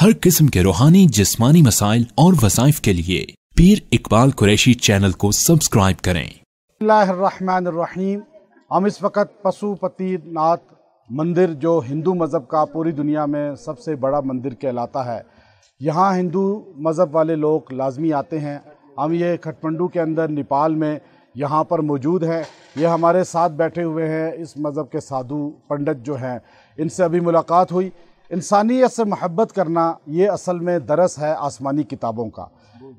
हर किस्म के रूहानी जिस्मानी मसाइल और वज़ाइफ के लिए पीर इकबाल कुरैशी चैनल को सब्सक्राइब करें। बिस्मिल्लाहिर्रहमानिर्रहीम। हम इस वक्त पशुपतिनाथ मंदिर जो हिंदू मज़हब का पूरी दुनिया में सबसे बड़ा मंदिर कहलाता है, यहाँ हिंदू मज़हब वाले लोग लाजमी आते हैं। हम ये काठमांडू के अंदर नेपाल में यहाँ पर मौजूद हैं। ये हमारे साथ बैठे हुए हैं इस मज़हब के साधु पंडित जो हैं, इनसे अभी मुलाकात हुई। इंसानियत से मोहब्बत करना ये असल में दरस है आसमानी किताबों का।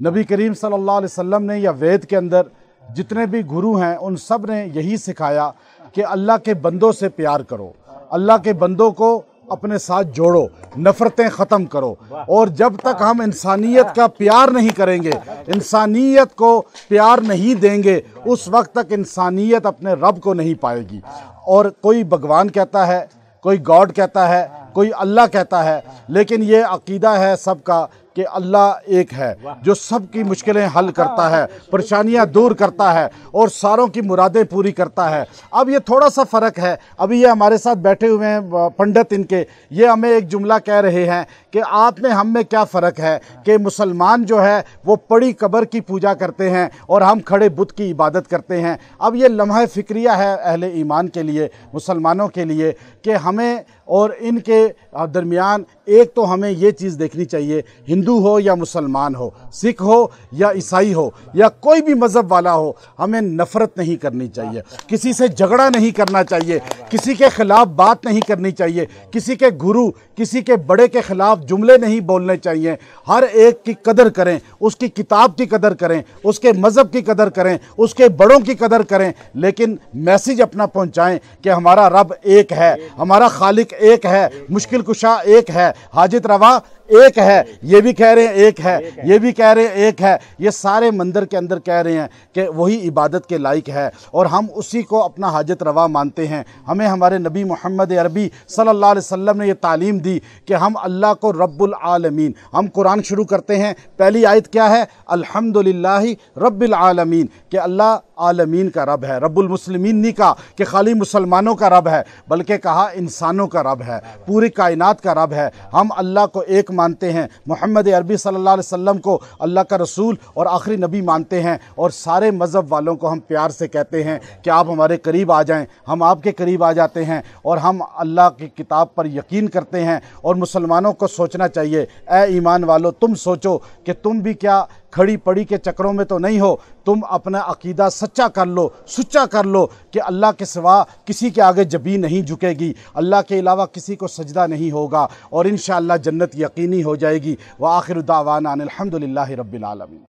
नबी करीम सल्लल्लाहु अलैहि वसल्लम ने या वेद के अंदर जितने भी गुरु हैं उन सब ने यही सिखाया कि अल्लाह के बंदों से प्यार करो, अल्लाह के बंदों को अपने साथ जोड़ो, नफ़रतें ख़त्म करो। और जब तक हम इंसानियत का प्यार नहीं करेंगे, इंसानियत को प्यार नहीं देंगे, उस वक्त तक इंसानियत अपने रब को नहीं पाएगी। और कोई भगवान कहता है, कोई गॉड कहता है, कोई अल्लाह कहता है, लेकिन ये अकीदा है सबका कि अल्लाह एक है जो सब की मुश्किलें हल करता है, परेशानियां दूर करता है और सारों की मुरादें पूरी करता है। अब ये थोड़ा सा फ़र्क है। अभी ये हमारे साथ बैठे हुए हैं पंडित, इनके ये हमें एक जुमला कह रहे हैं कि आप में हम में क्या फ़र्क है कि मुसलमान जो है वो पड़ी कब्र की पूजा करते हैं और हम खड़े बुत की इबादत करते हैं। अब ये लम्हा फ़िक्रिया है अहले ईमान के लिए, मुसलमानों के लिए, कि हमें और इनके दरमियान एक तो हमें ये चीज़ देखनी चाहिए, हिंदू हो या मुसलमान हो, सिख हो या ईसाई हो या कोई भी मज़हब वाला हो, हमें नफ़रत नहीं करनी चाहिए, किसी से झगड़ा नहीं करना चाहिए, किसी के ख़िलाफ़ बात नहीं करनी चाहिए, किसी के गुरु, किसी के बड़े के ख़िलाफ़ जुमले नहीं बोलने चाहिए। हर एक की कदर करें, उसकी किताब की कदर करें, उसके मज़हब की कदर करें, उसके बड़ों की कदर करें, लेकिन मैसेज अपना पहुँचाएँ कि हमारा रब एक है, हमारा खालिक एक है, मुश्किल कुशा एक है, हाजित रवा एक है। ये भी कह रहे हैं एक है, ये भी कह रहे हैं एक है। ये सारे मंदिर के अंदर कह रहे हैं कि वही इबादत के लायक है और हम उसी को अपना हाजत रवा मानते हैं। हमें हमारे नबी मोहम्मद अरबी सल्लल्लाहु अलैहि वसल्लम ने ये तालीम दी कि हम अल्लाह को रब्बुल आलमीन, हम कुरान शुरू करते हैं, पहली आयत क्या है? अल्हम्दुलिल्लाहि रब्बिल आलमीन, कि अल्लाह आलमीन का रब है। रब्बुल मुस्लिमीन नहीं कहा कि खाली मुसलमानों का रब है, बल्कि कहा इंसानों का रब है, पूरी कायनात का रब है। हम अल्लाह को एक मानते हैं, मोहम्मद अरबी सल्लल्लाहु अलैहि वसल्लम को अल्लाह का रसूल और आखिरी नबी मानते हैं, और सारे मज़हब वालों को हम प्यार से कहते हैं कि आप हमारे करीब आ जाएं। हम आपके करीब आ जाते हैं और हम अल्लाह की किताब पर यकीन करते हैं। और मुसलमानों को सोचना चाहिए, ए ईमान वालों, तुम सोचो कि तुम भी क्या खड़ी पड़ी के चक्रों में तो नहीं हो। तुम अपना अकीदा सच्चा कर लो, सुच्चा कर लो कि अल्लाह के सिवा किसी के आगे जबीन नहीं झुकेगी, अल्लाह के अलावा किसी को सजदा नहीं होगा और इंशाअल्लाह जन्नत यकीनी हो जाएगी। व आखिर दावाना अनिल हम्दुलिल्लाहि रब्बिल आलमीन।